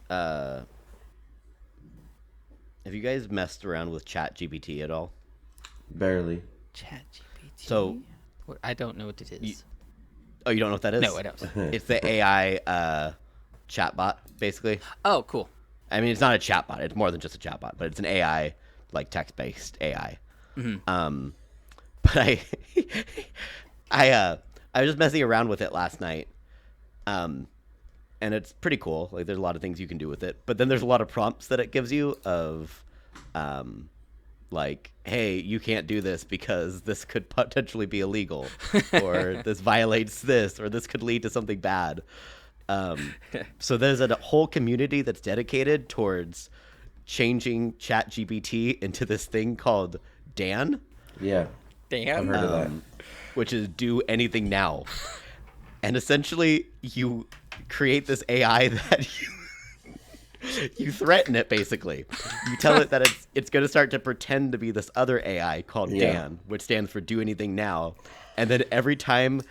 have you guys messed around with Chat GPT at all? Barely. Chat GPT. So I don't know what it is. you don't know what that is? No, I don't. It's the AI chatbot, basically. Oh, cool. I mean, it's not a chatbot. It's more than just a chatbot, but it's an AI, like text-based AI. Mm-hmm. But I was just messing around with it last night, and it's pretty cool. Like, there's a lot of things you can do with it, but then there's a lot of prompts that it gives you of, like, hey, you can't do this because this could potentially be illegal, or this violates this, or this could lead to something bad. So there's a whole community that's dedicated towards changing Chat GPT into this thing called Dan. Yeah. Dan? I've heard of that. Which is do anything now. And essentially you create this AI that you threaten it, basically. You tell it that it's going to start to pretend to be this other AI called Dan, which stands for do anything now. And then every time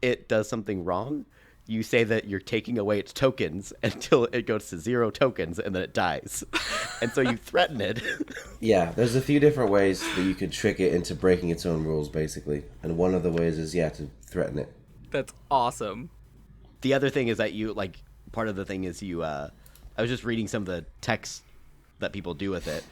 it does something wrong, you say that you're taking away its tokens until it goes to 0 tokens, and then it dies. And so you threaten it. Yeah, there's a few different ways that you could trick it into breaking its own rules, basically. And one of the ways is, to threaten it. That's awesome. The other thing is that part of the thing is I was just reading some of the texts that people do with it.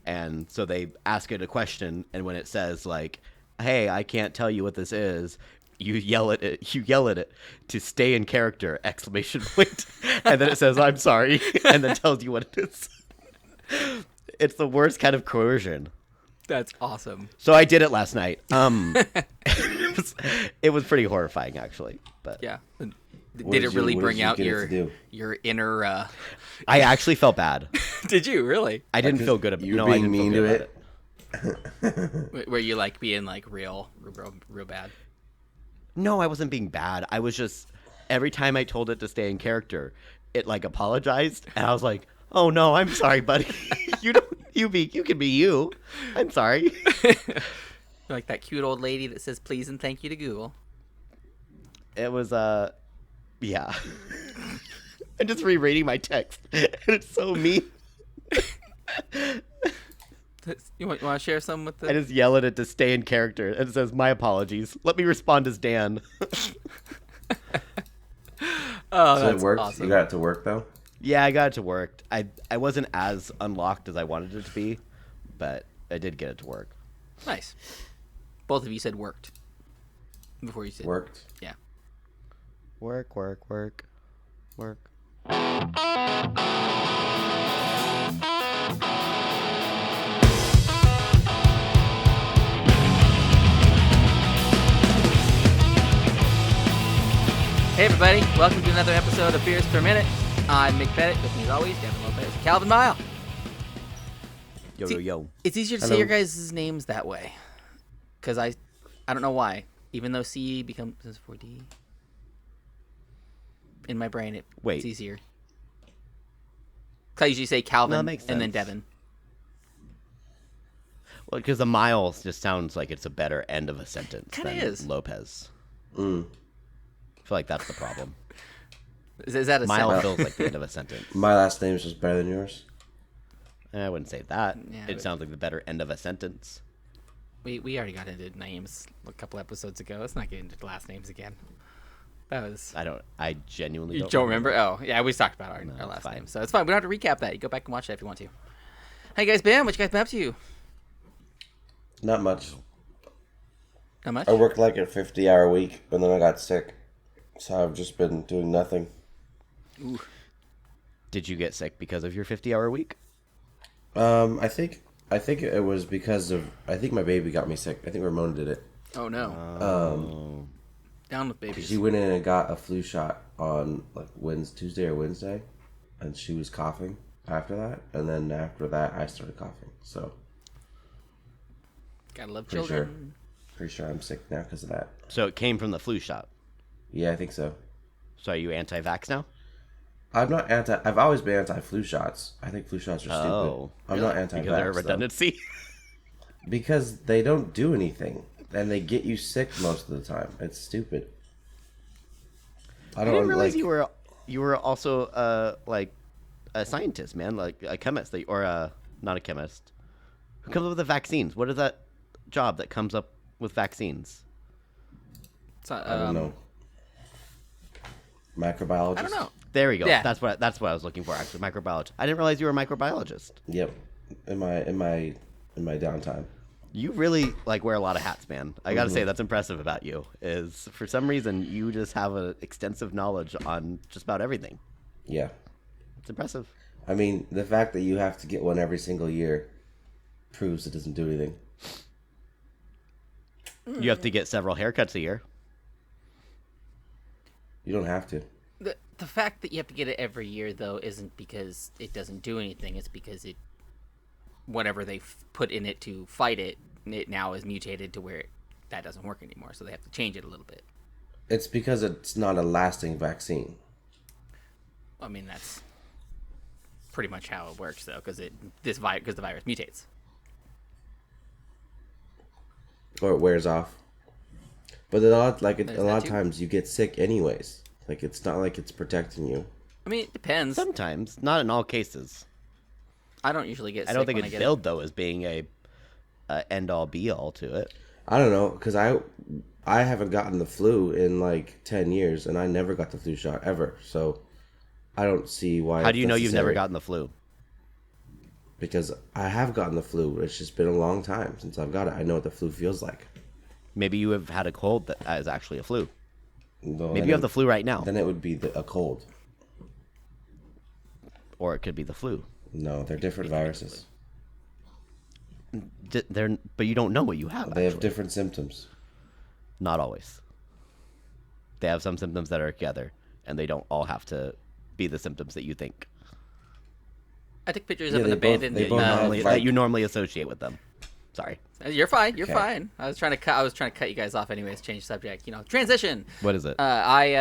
And so they ask it a question, and when it says, like, hey, I can't tell you what this is, you yell at it to stay in character, ! And then it says, I'm sorry, and then tells you what it is. It's the worst kind of coercion. That's awesome. So I did it last night. It was pretty horrifying, actually. But yeah. Did it really bring out your inner... I actually felt bad. Did you, really? I didn't feel good about it. You were being mean to it? Were you, like, being, like, real bad? No, I wasn't being bad. I was just, every time I told it to stay in character, it, like, apologized, and I was like, oh no, I'm sorry, buddy. You can be you. I'm sorry. Like that cute old lady that says please and thank you to Google. It was yeah. I'm just rereading my text, and it's so mean. You want to share some with the... I just yell at it to stay in character, and it says, my apologies. Let me respond as Dan. Oh, so that's it worked? awesome. You got it to work, though? Yeah, I got it to work. I wasn't as unlocked as I wanted it to be, but I did get it to work. Nice. Both of you said worked. Before you said... Worked? Yeah. Work. Hey everybody, welcome to another episode of Beers Per Minute. I'm Mick Pettit, with me as always, Devin Lopez, Calvin Mile. Yo. It's easier to say your guys' names that way. Because I don't know why. Even though C becomes 4D. In my brain, it's easier. Because I usually say Calvin and then Devin. Well, because the Miles just sounds like it's a better end of a sentence than Lopez. Mm. I feel like that's the problem. Is that a Miles feels like the end of a sentence. My last name is just better than yours. I wouldn't say that. Yeah, it sounds like the better end of a sentence. We already got into names a couple episodes ago. Let's not get into last names again. That was... I genuinely don't remember. Oh, yeah, we talked about our last name. So it's fine. We don't have to recap that. You go back and watch that if you want to. How you guys been? What you guys been up to? Not much. Not much? I worked like a 50-hour week, and then I got sick. So I've just been doing nothing. Ooh. Did you get sick because of your 50-hour week? I think it was because of... I think my baby got me sick. I think Ramona did it. Oh, no. Down with babies. She went in and got a flu shot on like Tuesday or Wednesday, and she was coughing after that. And then after that, I started coughing. So... Gotta love children. Pretty sure I'm sick now because of that. So it came from the flu shot? Yeah, I think so. So are you anti-vax now? I'm not I've always been anti-flu shots. I think flu shots are stupid. Oh, I'm not anti-vax, because they're a redundancy? Because they don't do anything. And they get you sick most of the time. It's stupid. I didn't realize you were also like a scientist, man, like a chemist, or not a chemist, who comes up with the vaccines. What is that job that comes up with vaccines? I don't know. Microbiologist. I don't know. There we go. Yeah. That's what I was looking for. Actually, microbiologist. I didn't realize you were a microbiologist. Yep. In my downtime. You really like wear a lot of hats, man. I gotta say that's impressive about you. Is for some reason you just have an extensive knowledge on just about everything. Yeah. It's impressive. I mean, the fact that you have to get one every single year proves it doesn't do anything. You have to get several haircuts a year. You don't have to. The fact that you have to get it every year, though, isn't because it doesn't do anything. It's because whatever they put in it to fight it, it now is mutated to where that doesn't work anymore. So they have to change it a little bit. It's because it's not a lasting vaccine. I mean, that's pretty much how it works, though, because the virus mutates. Or it wears off. But a lot of too. times you get sick anyways. Like, it's not like it's protecting you. I mean, it depends. Sometimes, not in all cases. I don't usually get sick I don't think when it's I get billed though as being a end all be all to it. I don't know, because I haven't gotten the flu in like 10 years, and I never got the flu shot ever. So I don't see why. How do you know you've never necessary. gotten the flu? Because I have gotten the flu. It's just been a long time since I've got it. I know what the flu feels like. Maybe you have had a cold that is actually a flu. Well, Maybe you have the flu right now. Then it would be a cold. Or it could be the flu. No, they're different viruses. But you don't know what you have. They have actually. different symptoms. Not always. They have some symptoms that are together, and they don't all have to be the symptoms that you think. I took pictures Yeah, of an they both- abandoned. they both have, like- that you normally associate with them. Sorry. You're fine. You're Okay. fine. I was trying to cut you guys off, anyways. Change subject. Transition. What is it? I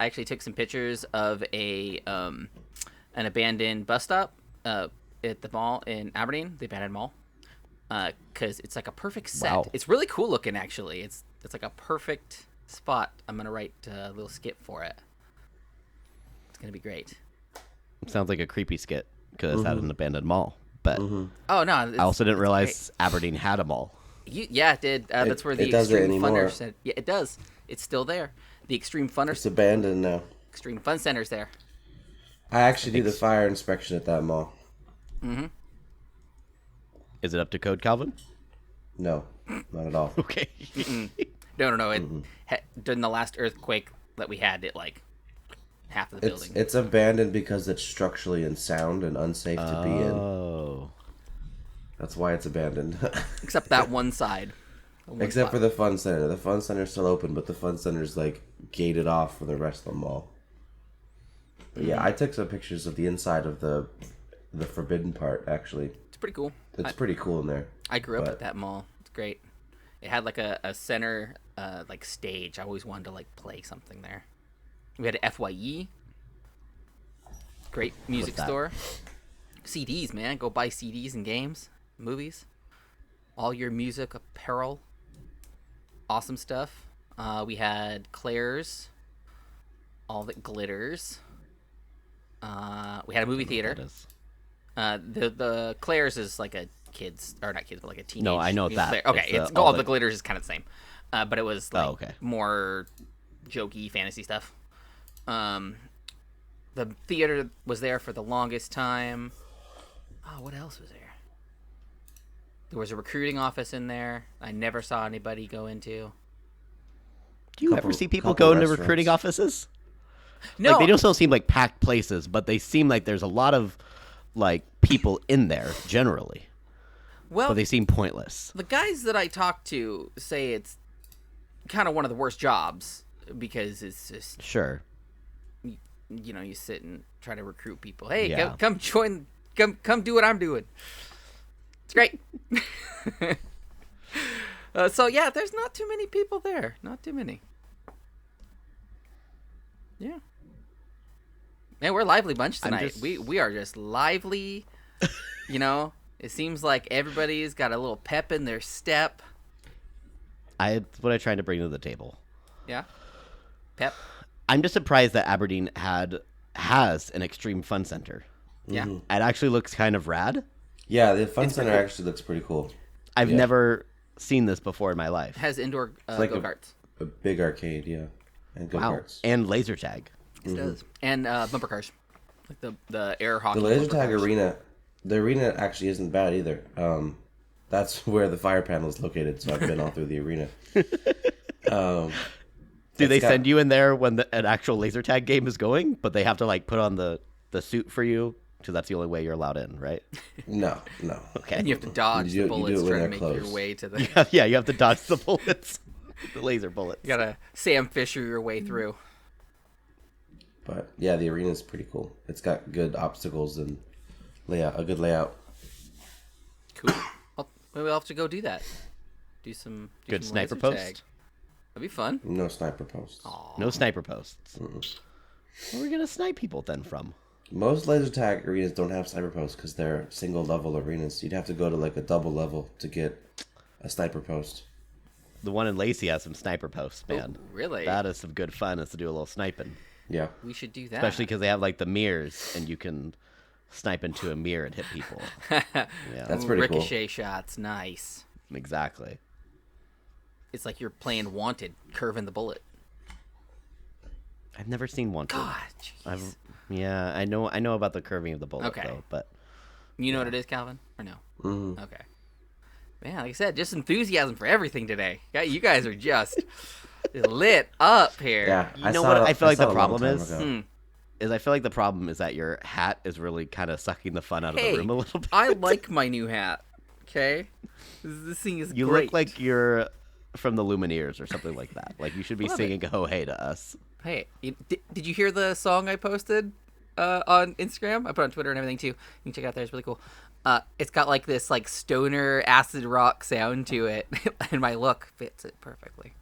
actually took some pictures of an abandoned bus stop at the mall in Aberdeen, the abandoned mall, because it's like a perfect set. Wow. It's really cool looking, actually. It's like a perfect spot. I'm gonna write a little skit for it. It's gonna be great. Sounds like a creepy skit because it's at an abandoned mall. But Oh no! I also didn't it's realize Aberdeen had a mall. Yeah, it did. That's where the it doesn't Extreme Fun anymore. Center. Yeah, it does. It's still there. The Extreme It's abandoned now. Extreme Fun Center's there. I actually do the fire inspection at that mall. Is it up to code, Calvin? No, not at all. Okay. No. During the last earthquake that we had, it like half of the building. It's abandoned because it's structurally unsound and unsafe to be in. Oh. That's why it's abandoned. Except that one side. Except for the fun center. The fun center's still open, but the fun center's like gated off from the rest of the mall. But yeah, I took some pictures of the inside of the forbidden part. Actually, It's pretty cool. it's pretty cool in there. I grew up but- at that mall. It's great. It had like a center like stage. I always wanted to like play something there. We had an FYE. Great music What's that? store. CDs, man. Go buy CDs and games, movies. All your music, apparel. Awesome stuff. We had Claire's. All that glitters. We had a movie theater. That is. The Claire's is like a kids, or not kids, but like a teenage. No, I know music that. theater. Okay, It's, it's all all the- the glitters is kind of the same, but it was like okay. more jokey fantasy stuff. The theater was there for the longest time. Oh, what else was there? There was a recruiting office in there. I never saw anybody go into. Do you ever Couple- see people couple go into restaurants. recruiting offices? No, Like, they don't still seem like packed places, but they seem like there's a lot of like people in there generally, well, but they seem pointless. the guys that I talk to say it's kind of one of the worst jobs because it's just Sure. you sit and try to recruit people. Hey, Yeah. come join, come do what I'm doing. It's great. So yeah, there's not too many people there. Not too many. Yeah. Man, we're a lively bunch tonight. just- We are just lively. It seems like everybody's got a little pep in their step. It's what I'm trying to bring to the table. Yeah. Pep. I'm just surprised that Aberdeen has an extreme fun center. Yeah. It actually looks kind of rad. Yeah, the fun It's center pretty- actually looks pretty cool. I've Yeah. never seen this before in my It life. has indoor like a- go-karts. A big arcade, yeah, and go Wow. karts. And laser tag. It does. And bumper cars. Like the air hockey. The laser bumper tag cars. arena, the arena actually isn't bad either. That's where the fire panel is located, so I've been all through the arena. Do they got- send you in there when an actual laser tag game is going, but they have to like put on the suit for you? Because that's the only way you're allowed in, right? No. Okay. And you have to dodge You do- the you do bullets it when trying to they're make close. your way to the. Yeah, you have to dodge the bullets, the laser bullets. You gotta Sam Fisher your way through. But yeah, the arena is pretty cool. It's got good obstacles and a good layout. Cool. Well, maybe I'll have to go do that. Do some Good some sniper laser post. tag. That'd be fun. No sniper posts. No sniper posts. Where are we gonna snipe people then from? Most laser tag arenas don't have sniper posts because they're single level arenas. You'd have to go to like a double level to get a sniper post. The one in Lacey has some sniper posts, man. Oh, really? That is some good fun. Is to do a little sniping, Yeah. We should do that. especially because they have like the mirrors, and you can snipe into a mirror and hit people. Yeah, That's pretty cool. Ricochet shots, nice. exactly. It's like you're playing Wanted, curving the bullet. I've never seen one. God, jeez. Yeah, I know about the curving of the bullet Okay. though, but You know what it is, Calvin? Or no? Mhm. Okay. Man, like I said, just enthusiasm for everything today. Yeah, you guys are just lit up here. Yeah. You know what I feel like the problem is? Hmm. I feel like the problem is that your hat is really kind of sucking the fun out of Hey, the room a little bit. I like my new hat. Okay, this thing is You great. look like you're from the Lumineers or something like that. Like you should be Love singing "Ho Hey" to us. Hey, did you hear the song I posted on Instagram? I put it on Twitter and everything too. You can check it out there. It's really cool. It's got like this like stoner acid rock sound to it, and my look fits it perfectly.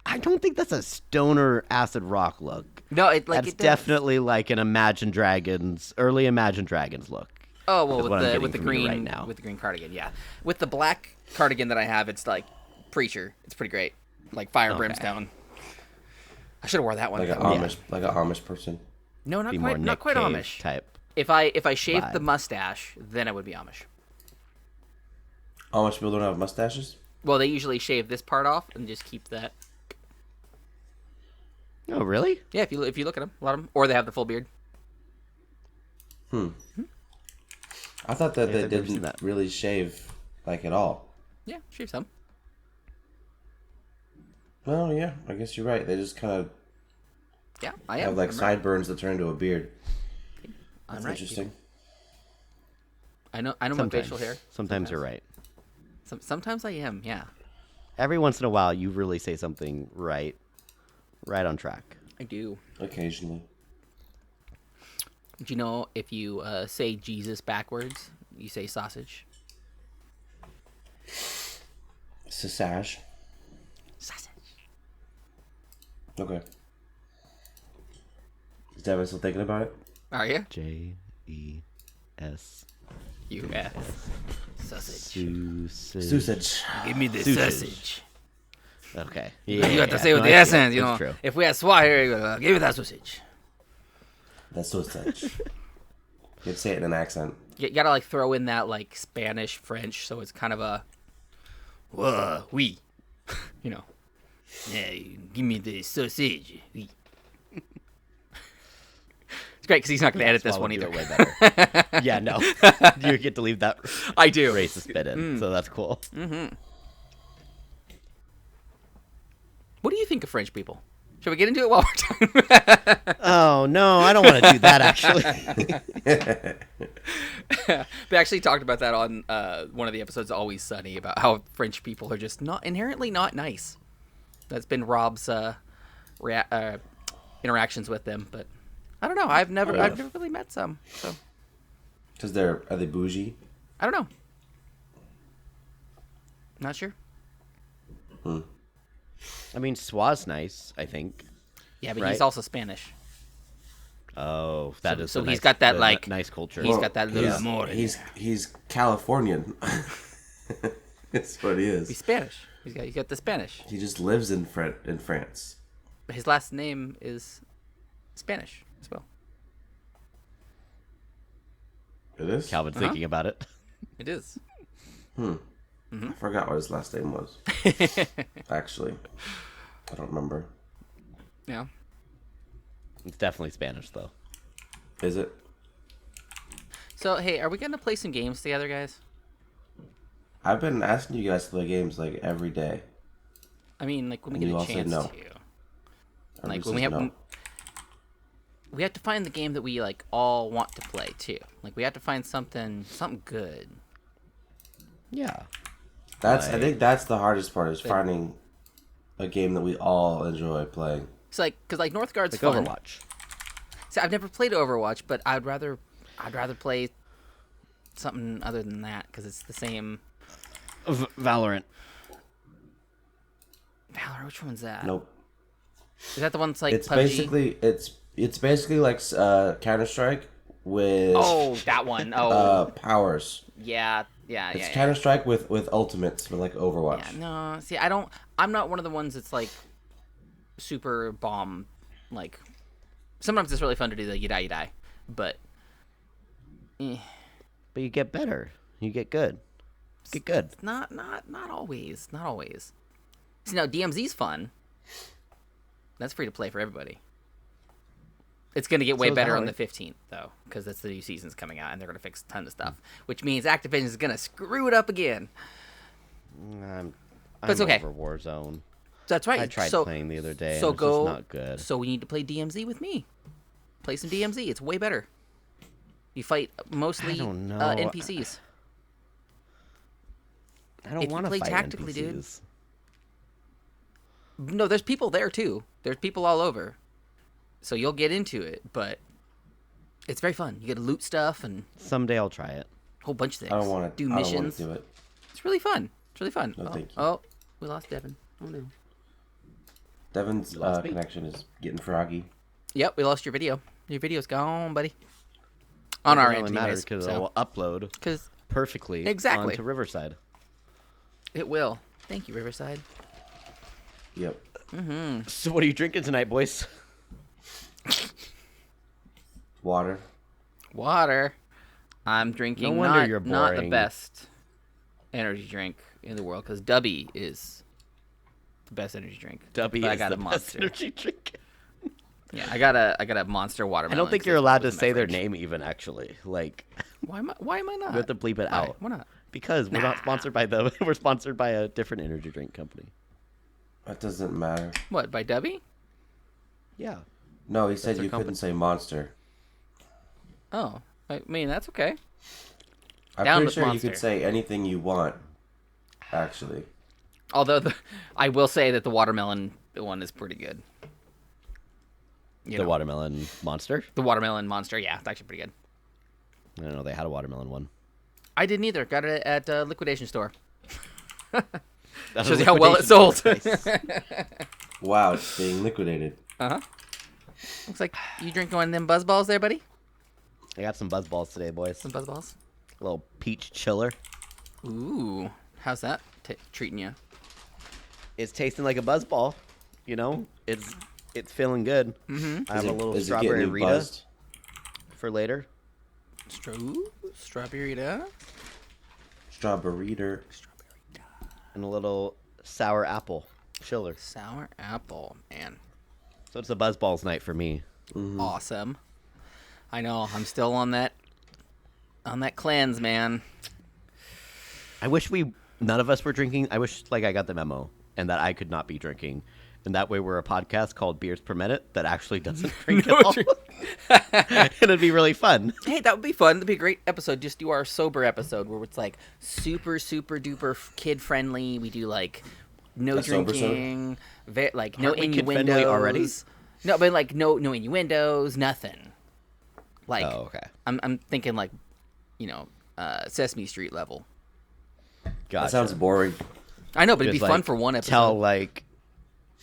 I don't think that's a stoner acid rock look. No, it like That's it does. definitely like an early Imagine Dragons look. Oh well, is what I'm with the getting from you green right now. with the green cardigan, yeah. With the black cardigan that I have, it's like Preacher. It's pretty great, like fire and Okay. brimstone. I should have wore that one. Like an Amish person. No, not Be quite, more not Nick quite Cave Amish. type. If I shaved the vibe. mustache, then I would be Amish. Amish people don't have mustaches. Well, they usually shave this part off and just keep that. Oh, really? Yeah, if you look at them, a lot of them, or they have the full beard. I thought that they I've never seen didn't that. really shave like at all. Yeah, shave some. Well, yeah, I guess you're right. They just kind of Yeah, I am. have like I'm right. sideburns that turn into a beard. I'm That's right. interesting. I know my Sometimes. facial hair. Sometimes you're right. Sometimes I am. Yeah, Every once in a while, you really say something right on track. I do. Occasionally. Do you know if you say Jesus backwards, you say sausage? Sausage. Sausage. Okay. Is Devin still thinking about it? Are you? J-E-S. U.S. Sausage. Sausage. Give me the Sausage. sausage. Okay. You have to say with no, the I see it. accent, you It's know. true. If we had Swahili, you go, give me that sausage. That's sausage. You'd say it in an accent. You gotta like throw in that like Spanish, French, so it's kind of a, oui, you know. Yeah, give me the sausage. Oui. It's great because he's not gonna edit this Swallow one would do either. it way better. Yeah, no. You get to leave that I do. racist bit in, so that's cool. What do you think of French people? Should we get into it while we're talking? Oh, no, I don't want to do that, actually. We actually talked about that on one of the episodes, Always Sunny, about how French people are just not inherently not nice. That's been Rob's interactions with them, but I don't know. I've never really met some, so Because are they bougie? I don't know. Not sure. I mean, Swa's nice, I think. Yeah, but Right. he's also Spanish. Oh, that So- is so the he's nice- got that, the like- nice culture. He's got that little he's, more. he's Californian. That's what he He's is. Spanish. He's got the Spanish. He just lives in France. His last name is Spanish as well. It is? Calvin's thinking about it. It is. I forgot what his last name was. Actually. I don't remember. Yeah. It's definitely Spanish, though. Is it? So, hey, are we going to play some games together, guys? I've been asking you guys to play games like every day. I mean, like, when we And get you a all say chance no. to. Everybody Like, when we says have... no. We have to find the game that we, like, all want to play, too. Like, we have to find something good. Yeah. I think that's the hardest part, is finding a game that we all enjoy playing. It's like, because, like, Northgard's Like fun. Overwatch. See, I've never played Overwatch, but I'd rather play something other than that, because it's the same... Valorant. Valor, which one's that? Nope. Is that the one that's like It's PUBG? basically like Counter-Strike with Oh, that one. Oh, powers. yeah. It's Counter-Strike with ultimates, but like Overwatch. Yeah, no, see, I'm not one of the ones that's like super bomb. Like, sometimes it's really fun to do the you die, but But you get better. You get good. Get good. not always. See, now DMZ's fun. That's free to play for everybody. It's going to get way So is better on Valorant. the 15th, though, because that's the new season's coming out, and they're going to fix a ton of stuff, which means Activision is going to screw it up again. I'm it's okay. over Warzone. That's right. I tried playing the other day, and it's just not good. So we need to play DMZ with me. Play some DMZ. It's way better. You fight mostly I don't know. NPCs. I don't if you want to play fight tactically, NPCs. dude. No, there's people there too. There's people all over. So you'll get into it, but it's very fun. You get to loot stuff and Someday I'll try it. a whole bunch of things. I don't want to do missions. do it. It's really fun. It's really fun. No, thank you. Oh, we lost Devin. Oh no. Devin's lost me. connection is getting froggy. Yep, we lost your video. Your video's gone, buddy. On our It end, only matters anyways. because So, it will upload because perfectly Exactly. onto Riverside. it will. Thank you, Riverside. Yep. So what are you drinking tonight, boys? Water. Water. I'm drinking No wonder not, you're not the boring. best energy drink in the world, because Dubby is the best energy drink. Dubby But I is got the a best monster. energy drink. Yeah, I got a monster I watermelon. don't think 'cause you're it's allowed to in my say their fridge. name even, actually. Like, Why am I not? you have to bleep it Why? out. Why not? Because we're not sponsored by the. We're sponsored by a different energy drink company. That doesn't matter. What, by Dubby? Yeah. No, he said their you company. couldn't say monster. Oh, I mean, that's okay. I'm Down pretty with sure Monster. you could say anything you want. Actually, Although I will say that the watermelon one is pretty good. You The know, watermelon monster. the watermelon monster, yeah, it's actually pretty good. I don't know. They had a watermelon one. I didn't either. Got it at a liquidation store. That's Shows a you how well it liquidation sold. price. wow, it's being liquidated. Looks like you drink one of them buzz balls there, buddy. I got some buzz balls today, boys. Some buzz balls. A little peach chiller. Ooh, how's that treating you? It's tasting like a buzz ball. You know, it's feeling good. I have a little Is it strawberry getting you Rita buzzed? for later, Strawberry da? Strawberry. and a little sour apple chiller. Sour apple, man. So it's a buzz balls night for me. Awesome. I know. I'm still on that cleanse, man. I wish none of us were drinking. I wish I got the memo and that I could not be drinking. And that way we're a podcast called Beers Per Minute that actually doesn't drink at all. And it'd be really fun. Hey, that would be fun. That'd be a great episode. Just do our sober episode where it's like super, super duper kid friendly. We do like no A sober drinking, like no Aren't we kid-friendly innuendos. already? No, but like no innuendos, nothing. Like Oh, okay. I'm thinking like, Sesame Street level. Gotcha. That sounds boring. I know, but it'd Just, be fun for one episode. Tell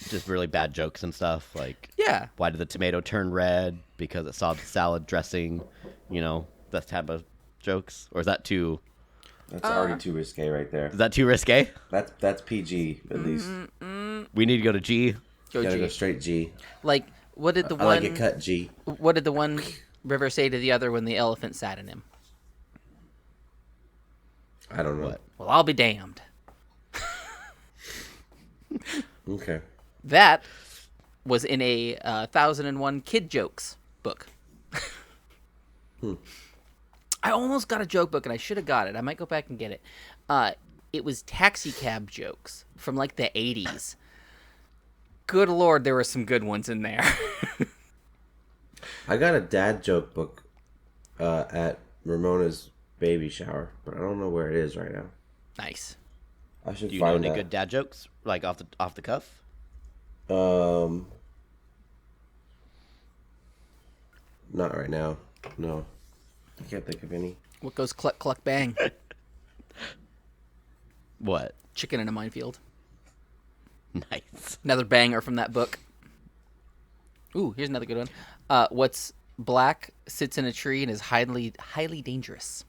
just really bad jokes and stuff. Like, Yeah. why did the tomato turn red? Because it saw the salad dressing. That type of jokes. Or is that too? That's already too risque right there. Is that too risque? That's PG at least. We need to go to G. Go Gotta G. go straight G. Like, what did the I one? like it cut G. What did the one river say to the other when the elephant sat in him? I don't know. What? Well, I'll be damned. Okay. That was in a 1001 Kid Jokes book. I almost got a joke book, and I should have got it. I might go back and get it. It was taxi cab jokes from like the 80s. Good Lord, there were some good ones in there. I got a dad joke book at Ramona's baby shower, but I don't know where it is right now. Nice. I should Do you know find any that. good dad jokes, like off the cuff? Not right now. No, I can't think of any. What goes cluck, cluck, bang? What? Chicken in a minefield. Nice. Another banger from that book. Ooh, here's another good one. What's black, sits in a tree, and is highly dangerous?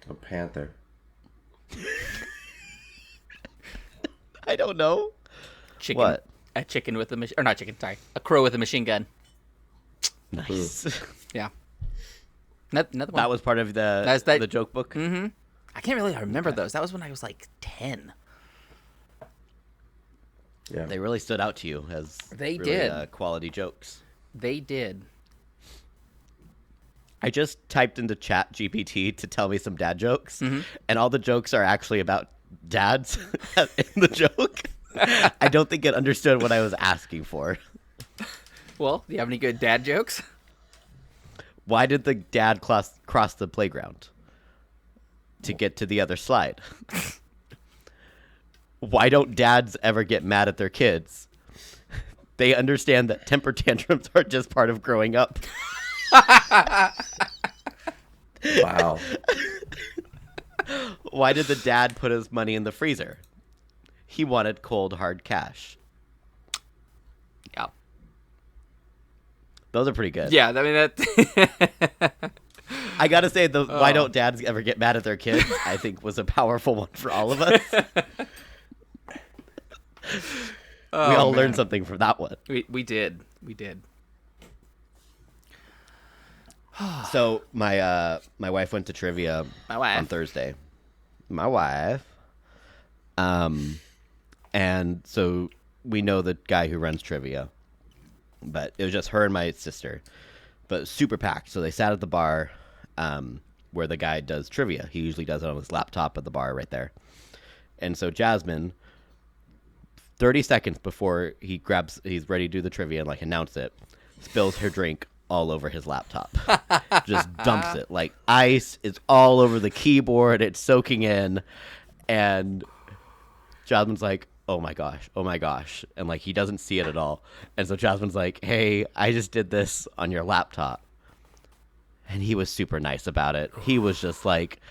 A panther. I don't know. Chicken. What? A chicken with a or not chicken. Sorry, a crow with a machine gun. Nice. Yeah. Another one. That was part of That's that- the joke book. Mm-hmm. I can't really remember those. That was when I was like 10. Yeah. They really stood out to you as They really, did. Quality jokes. They did. I just typed into Chat GPT to tell me some dad jokes, Mm-hmm. and all the jokes are actually about dads in the joke. I don't think it understood what I was asking for. Well, do you have any good dad jokes? Why did the dad cross the playground? To get to the other slide. Why don't dads ever get mad at their kids? They understand that temper tantrums are just part of growing up. Wow. Why did the dad put his money in the freezer? He wanted cold, hard cash. Yeah. Those are pretty good. Yeah, I mean that. I gotta say, why don't dads ever get mad at their kids, I think was a powerful one for all of us. We all learned something from that one. We did. So my wife went to trivia My wife. on Thursday. My wife. And so we know the guy who runs trivia, but it was just her and my sister, but super packed. So they sat at the bar, where the guy does trivia. He usually does it on his laptop at the bar right there. And so Jasmine, 30 seconds before he's ready to do the trivia and like announce it, spills her drink all over his laptop. Just dumps it like ice. It's all over the keyboard. It's soaking in. And Jasmine's like, oh my gosh. And like, he doesn't see it at all. And so Jasmine's like, hey, I just did this on your laptop. And he was super nice about it. He was just like,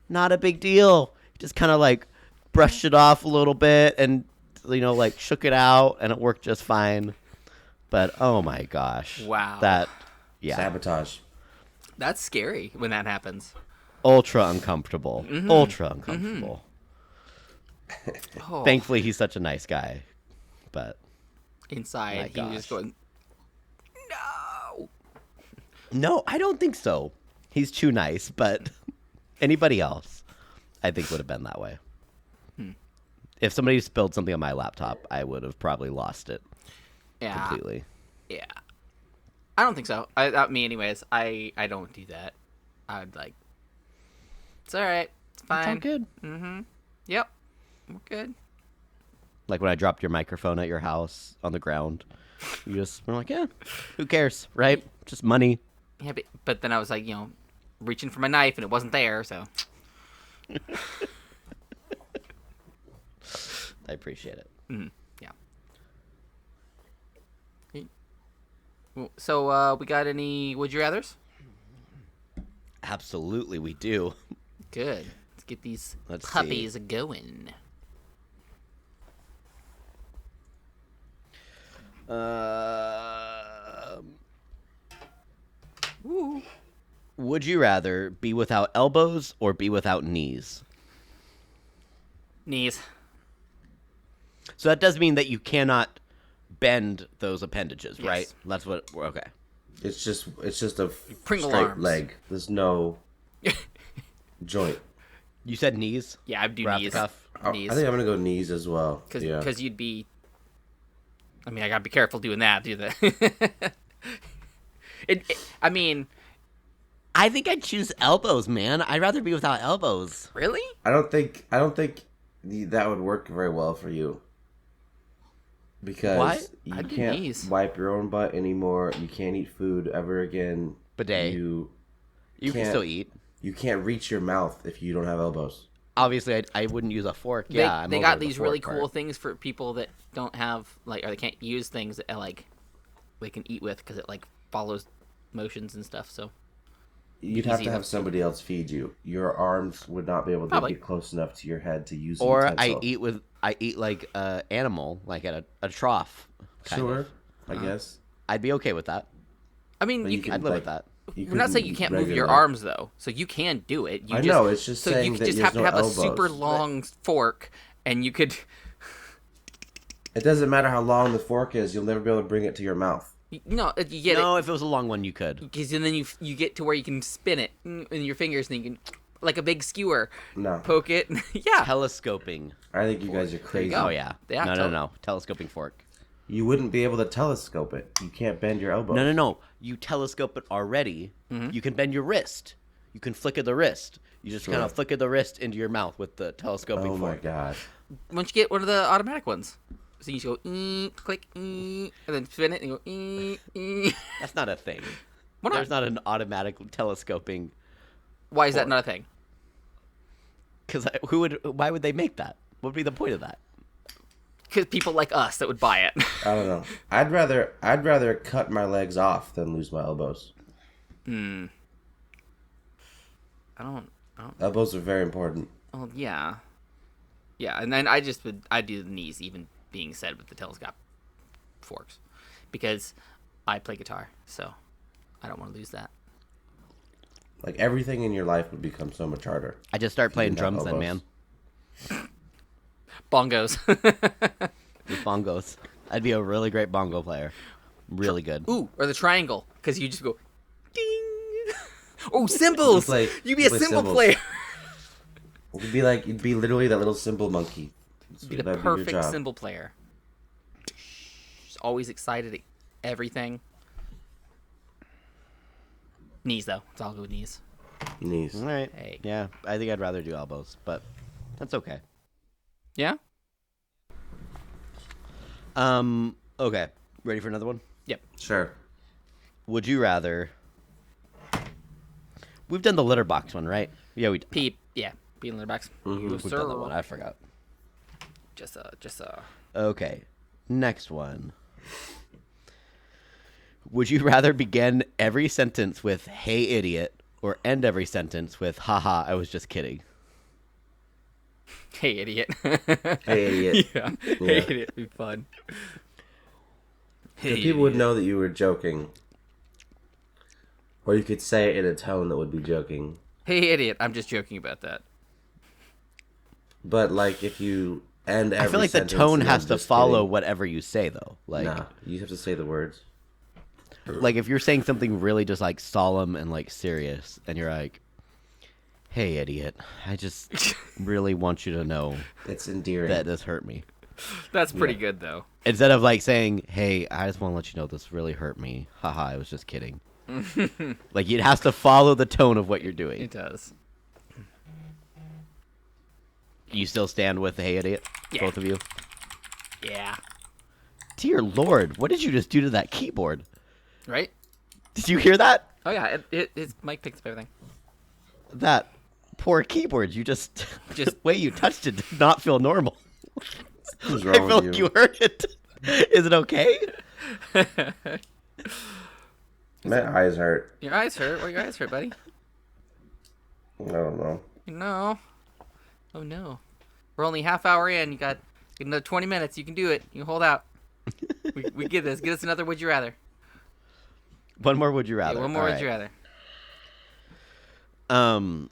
not a big deal. Just kind of like brushed it off a little bit and, like shook it out and it worked just fine. But oh my gosh. Wow. Yeah. Sabotage. That's scary when that happens. Ultra uncomfortable. Ultra uncomfortable. Oh, Thankfully, he's such a nice guy. But inside, My he was just gosh. going, no. no, I don't think so. He's too nice, but anybody else, I think would have been that way. If somebody spilled something on my laptop, I would have probably lost it Yeah. completely. Yeah. I don't think so. Me, anyways. I don't do that. I'd like. It's all right. It's fine. Sound good. Yep. We're good. Like when I dropped your microphone at your house on the ground, you just were like, yeah, who cares, right? Just money. Yeah, but then I was like, reaching for my knife and it wasn't there, so. I appreciate it. Yeah. So, we got any would you rathers? Absolutely, we do. Good. Let's get these Let's see. puppies going. Would you rather be without elbows or be without knees? Knees. So that does mean that you cannot bend those appendages, Yes. right? That's what. Okay. It's just a Pringle straight arms. leg. There's no joint. You said knees. Yeah, I'd do Wrap the knees. cuff. I Knees. think I'm gonna go knees as well. Because Yeah. you'd be. I mean, I gotta be careful doing that. Do that. I mean, I think I'd choose elbows, man. I'd rather be without elbows. really? I don't think that would work very well for you. Because Why? you I'd do can't knees. wipe your own butt anymore. You can't eat food ever again. Bidet. You You can can't- still eat. You can't reach your mouth if you don't have elbows. Obviously, I wouldn't use a fork. They, Yeah, I'm they over got the these really fork cool part. things for people that don't have or they can't use things that like they can eat with because it like follows motions and stuff. So You'd have Easy to have enough. somebody else feed you. Your arms would not be able to Probably. get close enough to your head to use. a Or utensil. I eat like a animal, like at a trough. kind Sure, of. I guess. I'd be okay with that. I mean, But you you can. I'd live with that. We're not saying you can't move your regular- arms though, so you can do it. You I just, know, it's just so saying you that just there's have to no have elbows. a super long fork, and you could. It doesn't matter how long the fork is. You'll never be able to bring it to your mouth. No, you get No, if it was a long one, you could. it, because then you get to where you can spin it in your fingers, and you can like a big skewer, No, poke it. Yeah. Telescoping. I think you guys are crazy. go. Oh yeah. Yeah, No. Telescoping fork. You wouldn't be able to telescope it. You can't bend your elbows. No. You telescope it already. Mm-hmm. You can bend your wrist. You can flick of the wrist. You just kind of flick of the wrist into your mouth with the telescoping Oh my fork. god. Why don't you get one of the automatic ones? So you just go click, and then spin it and go That's not a thing. Why not? There's not an automatic telescoping. Why is that not a thing? Because why would they make that? What would be the point of that? Because people like us that would buy it. I don't know. I'd rather cut my legs off than lose my elbows. I don't. Elbows are very important. Well, yeah, and then I'd do the knees, even being said with the telescope forks, because I play guitar, so I don't want to lose that. Like everything in your life would become so much harder. I just start playing didn't have drums then, man. elbows. Bongos. With bongos. I'd be a really great bongo player. Really good. Ooh, or the triangle, because you just go ding. Oh, cymbals! play- You'd be you a play cymbal cymbals. player. You'd be literally that little cymbal monkey. Be the That'd your perfect job. cymbal player. Just always excited at everything. Knees, though. It's all good with knees. Knees. All right. Hey. Yeah, I think I'd rather do elbows, but that's okay. Yeah? Okay. Ready for another one? Yep. Sure. Would you rather... We've done the litter box one, right? Yeah, we did. Pee in the box. Mm-hmm. We've done that one. I forgot. Just Okay. Next one. Would you rather begin every sentence with, hey, idiot, or end every sentence with, haha, I was just kidding? Hey, idiot. Hey, idiot. Yeah. Yeah. Hey, idiot. It'd be fun. So people would know that you were joking. Or you could say it in a tone that would be joking. Hey, idiot. I'm just joking about that. But like if you end every I feel like the sentence tone and has then to just follow kidding, whatever you say, though. Like, nah, you have to say the words. like if you're saying something really just like solemn and like serious, and you're like, "Hey, idiot, I just really want you to know It's endearing. that this hurt me." That's pretty good, though. Instead of like saying, "Hey, I just want to let you know this really hurt me." Haha, I was just kidding. Like it has to follow the tone of what you're doing. It does. You still stand with the "Hey, idiot," Yeah. both of you. Yeah. Dear Lord, what did you just do to that keyboard? Right? Did you hear that? Oh, yeah. His mic picks up everything. That poor keyboard. You just Just- the way you touched it did not feel normal. What's I wrong feel with like you? you heard it. Is it okay? My eyes hurt. Your eyes hurt. Why your eyes hurt, buddy? I don't know. No. Oh, no. We're only half hour in. You got another 20 minutes. You can do it. You can hold out. We get this. Get us another Would You Rather. One more would you rather? Yeah, one more All Would You right. Rather.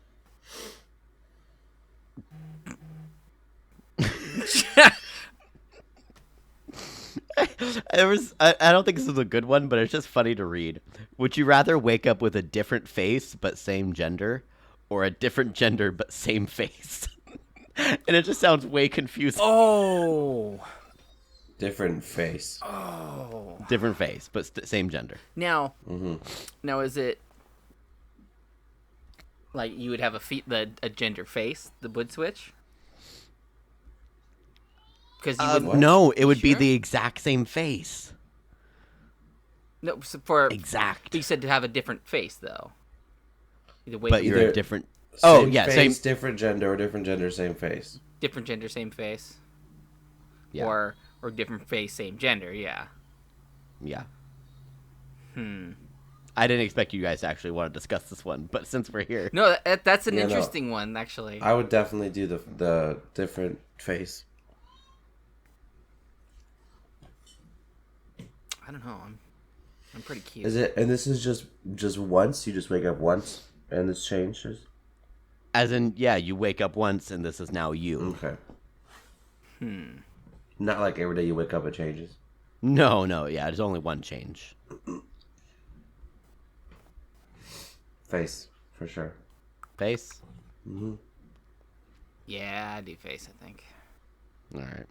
I don't think this is a good one, but it's just funny to read. Would you rather wake up with a different face but same gender, or a different gender but same face? And it just sounds way confusing. Oh. Different face. Oh. Different face but same gender. Now, now is it like you would have a gender face, the would switch? Because you would No, it would be Sure? the exact same face. no for Exact. But you said to have a different face though. Either way, But you're Either a different. Oh Same yeah, face, same. different gender, or different gender, same face. different gender, same face, Yeah, or different face, same gender. Yeah. yeah. I didn't expect you guys to actually want to discuss this one, but since we're here, No, that's an Yeah, no. interesting one actually. I would definitely do the different face. I don't know. I'm pretty cute. Is it? And this is just once. You just wake up once, and this changes. as in, yeah, you wake up once and this is now you. Okay. Not like every day you wake up, it changes. No, yeah, there's only one change. Face, for sure. Face. Yeah, I do face. I think, All right.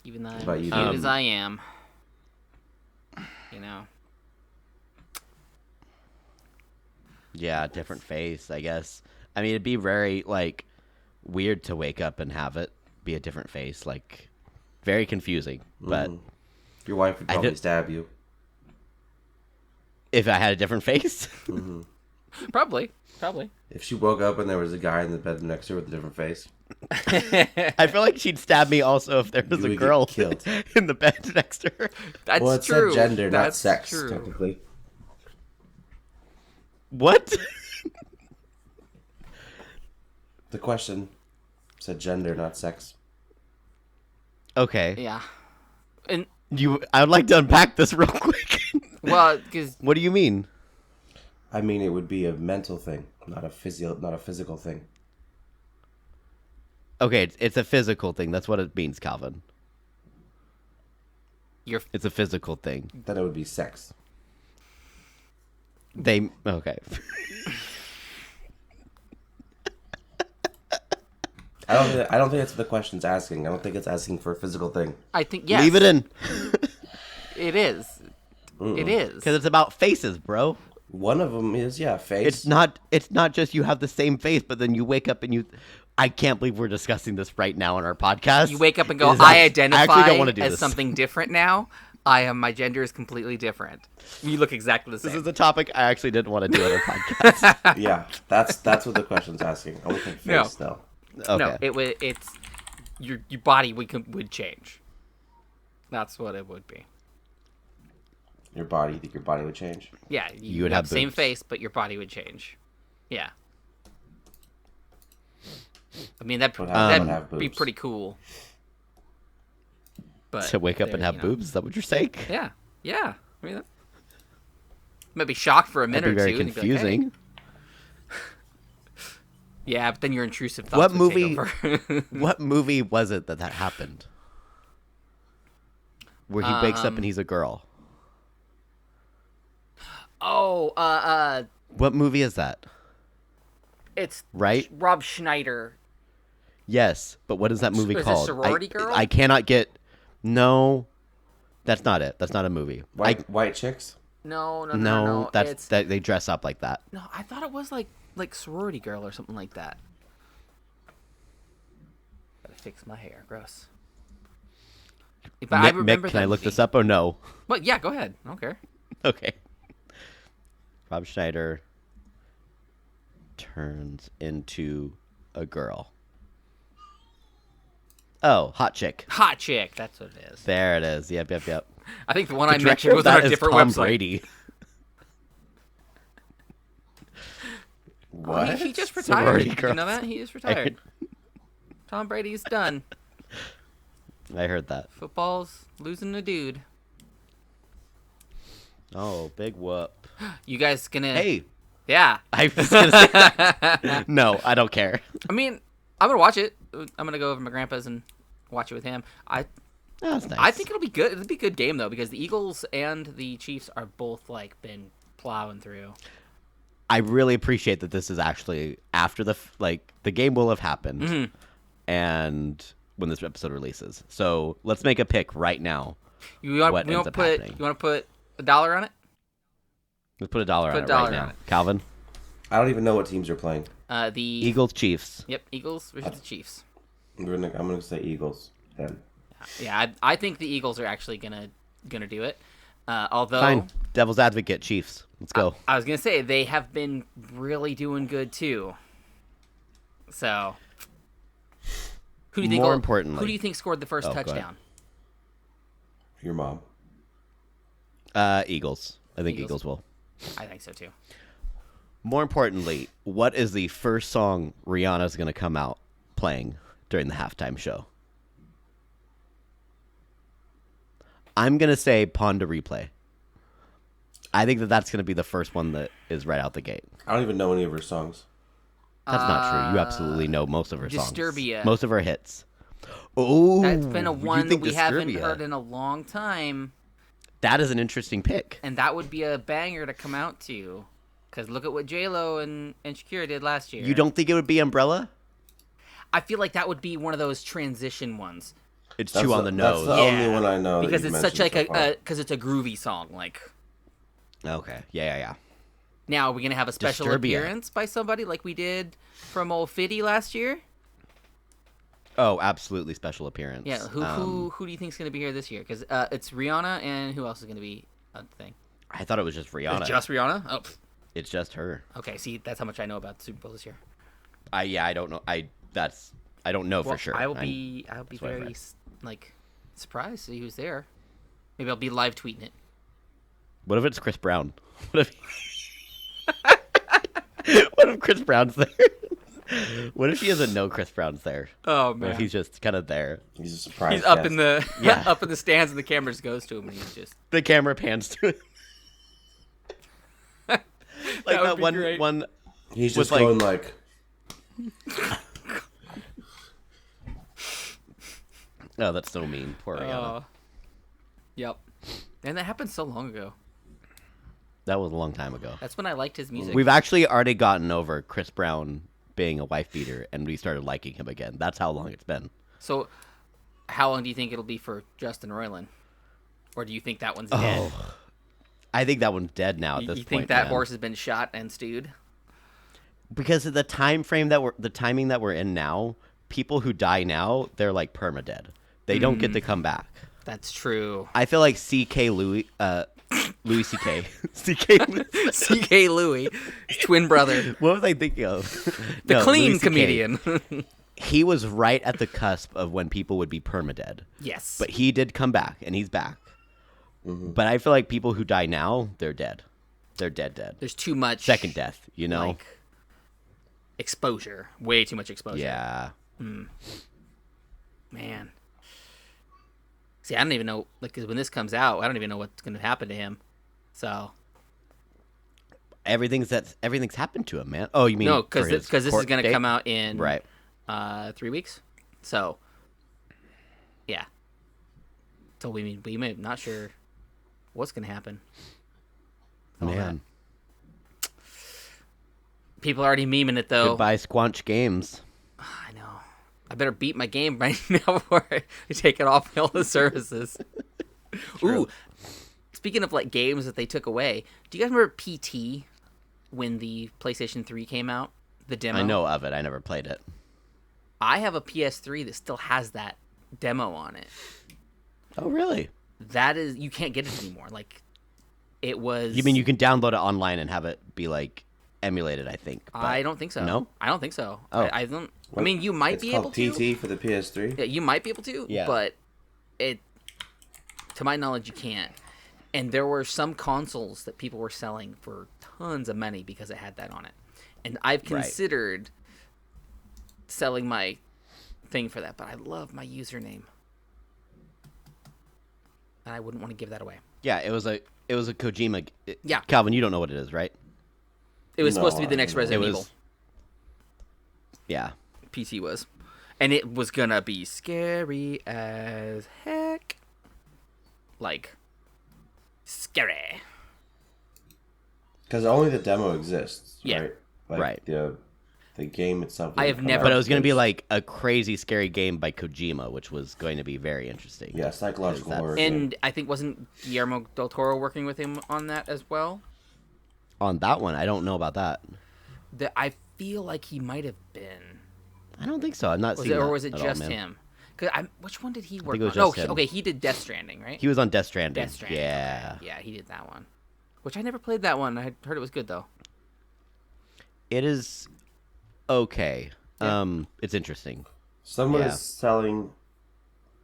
even though I'm about you, cute Dan? as I am, you know. Yeah, different face, I guess. I mean, it'd be very, like, weird to wake up and have it be a different face. Like, very confusing. But Your wife would I probably did- stab you. if I had a different face, Probably. If she woke up and there was a guy in the bed next to her with a different face. I feel like she'd stab me also if there was You a would get girl killed. in the bed next to her. That's Well, it true. said gender, not That's sex, true. technically. What? The question said gender, not sex. Okay. Yeah. And I would like to unpack this real quick. well, because What do you mean? I mean, it would be a mental thing, not a physical thing. Okay, it's a physical thing. That's what it means, Calvin. you're It's a physical thing. Then it would be sex. Okay. I don't think that's what the question's asking. I don't think it's asking for a physical thing. I think yes. Leave it in. It is. It is. Because it's about faces, bro. One of them is face. It's not just you have the same face, but then you wake up and I can't believe we're discussing this right now on our podcast. You wake up and go, It is I actually identify don't wanna do as this. something different now. My gender is completely different. You look exactly the This same. is a topic I actually didn't want to do on our podcast. Yeah, that's what the question's asking. I would think No. face though. Okay. No, it's your body would change. That's what it would be. Your body, you think your body would change? Yeah, You would have same boobs. face, but your body would change. Yeah. I mean that'd Would have be boobs. pretty cool. But To wake up and there, have you know. boobs? Is that what you're saying? Yeah. I mean, might be shocked for a minute That'd be very or two. and you'd be like, confusing. "Hey." Yeah, but then your intrusive thoughts What would take movie- over. What movie was it that happened? Where he wakes up and he's a girl. Oh, What movie is that? it's Right? Rob Schneider. Yes, but what is that movie Is it called? Sorority Girl? I cannot get. No, that's not it. That's not a movie. White chicks? No, No, that's it's, that they dress up like that. No, I thought it was like Sorority Girl or something like that. Gotta fix my hair. Gross. But I remember Mick, can I that look movie. this up or no? Well, yeah, go ahead. I don't care. Okay. Rob Schneider turns into a girl. Oh, hot chick. Hot chick. That's what it is. There it is. Yep. I think the one The I director mentioned of was that on a is different Tom website. Brady. What? He just Sorority retired. Did you know girls. that? He just retired. Tom Brady's done. I heard that. Football's losing a dude. Oh, big whoop. You guys gonna? Hey, Yeah. I was gonna say that. No, I don't care. I mean, I'm gonna watch it. I'm gonna go over to my grandpa's and watch it with him. Oh, that's nice. I think it'll be good. It'll be a good game though, because the Eagles and the Chiefs are both like been plowing through. I really appreciate that this is actually after the game will have happened, and when this episode releases. So let's make a pick right now. You want to put $1 on it? Let's put $1 on it $1 right now. on it. Calvin, I don't even know what teams are playing. The Eagles, Chiefs. Yep, Eagles versus the Chiefs. I'm gonna say Eagles then. Yeah, I think the Eagles are actually gonna do it. Although, Fine. Devil's advocate, Chiefs. Let's go. I was gonna say they have been really doing good too. So, who do you think? More importantly, who do you think scored the first go ahead. touchdown? Your mom. Eagles. I think Eagles? Eagles will. I think so too. More importantly, what is the first song Rihanna's going to come out playing during the halftime show? I'm going to say Pond to Replay. I think that's going to be the first one that is right out the gate. I don't even know any of her songs. That's not true. You absolutely know most of her songs. Disturbia. Most of her hits. Oh, That's been a you one that think we haven't Disturbia? heard in a long time, That is an interesting pick. and that would be a banger to come out to. Because look at what J-Lo and Shakira did last year. You don't think it would be Umbrella? I feel like that would be one of those transition ones. It's too on the nose. That's the only one I know. Because that it's you such like mentioned so far. because it's a groovy song. Like, Okay. Yeah. now are we gonna have a special Disturbia. appearance by somebody like we did from Old Fitty last year? Oh, absolutely special appearance. Yeah. Who do you think's gonna be here this year? Because it's Rihanna, and who else is gonna be a thing? I thought it was just Rihanna. It's just Rihanna. Oh, pff. It's just her. Okay. See, that's how much I know about the Super Bowl this year. I don't know. I don't know Well, for sure. I will be what I very read. surprised to see who's there. Maybe I'll be live tweeting it. What if it's Chris Brown? What if Chris Brown's there? What if he doesn't know Chris Brown's there? Oh What if he's just kind of there? He's a surprise. He's up guest. in the Yeah. up in the stands, and the camera just goes to him, and he's just The camera pans to him. Like That would that be one great. one. He's with, just like- going like. Oh, that's so mean. Poor Rihanna. Yep. And that happened so long ago. That was a long time ago. That's when I liked his music. We've actually already gotten over Chris Brown being a wife beater, and we started liking him again. That's how long it's been. So, how long do you think it'll be for Justin Roiland? Or do you think that one's dead? I think that one's dead now at You this think point. that man. horse has been shot and stewed? Because of the timing that we're in now, people who die now, they're like permadead. They don't get to come back. That's true. I feel like C.K. Louis C.K. C.K. C.K. Louis, his twin brother, What was I thinking of? the No, clean Louis CK. comedian. He was right at the cusp of when people would be permadead. Yes. But he did come back, and he's back. But I feel like people who die now, they're dead. They're dead. There's too much Second death, you know? like exposure. Way too much exposure. Yeah. Man. See, I don't even know, like, 'cause when this comes out, I don't even know what's going to happen to him. So, Everything's happened to him, man. Oh, you mean no, for because his this is court going to date? come out in Right. 3 weeks. So, yeah. So we may not sure what's going to happen. All Man. People are already memeing it though. Goodbye, Squanch Games. I know. I better beat my game right now before I take it off all the services. Ooh, speaking of like games that they took away, do you guys remember PT when the PlayStation 3 came out? The demo. I know of it. I never played it. I have a PS3 that still has that demo on it. Oh, really? That is, you can't get it anymore. Like, it was. You mean you can download it online and have it be like emulated? I think. but- I don't think so. No? I don't think so. Oh. I don't. I mean, you might It's be called able to. PT for the PS3. Yeah, you might be able to. Yeah. But it, to my knowledge, you can't. And there were some consoles that people were selling for tons of money because it had that on it. And I've Right. considered selling my thing for that, but I love my username. And I wouldn't want to give that away. Yeah, it was a Kojima. Yeah. Calvin, you don't know what it is, right? It was No, supposed to be the I next don't know. Resident It Evil. was. Yeah. PT was. And it was gonna be scary as heck. like scary. Because only the demo exists, Yeah. right? Like, Right. The game itself. I didn't have come never- out But it was going to be because- like a crazy, scary game by Kojima, which was going to be very interesting. Yeah, psychological that's- horror game. And I think wasn't Guillermo del Toro working with him on that as well? On that one, I don't know about that. I feel like he might have been. I don't think so. I'm not Was seeing it, or that was it at all, just man. him? Which one did he work think it was on? just him. Okay, he did Death Stranding, right? He was on Death Stranding. Death Stranding. Yeah. Okay. Yeah, he did that one. Which I never played that one. I heard it was good though. It is okay. Yeah. It's interesting. Someone Yeah. is selling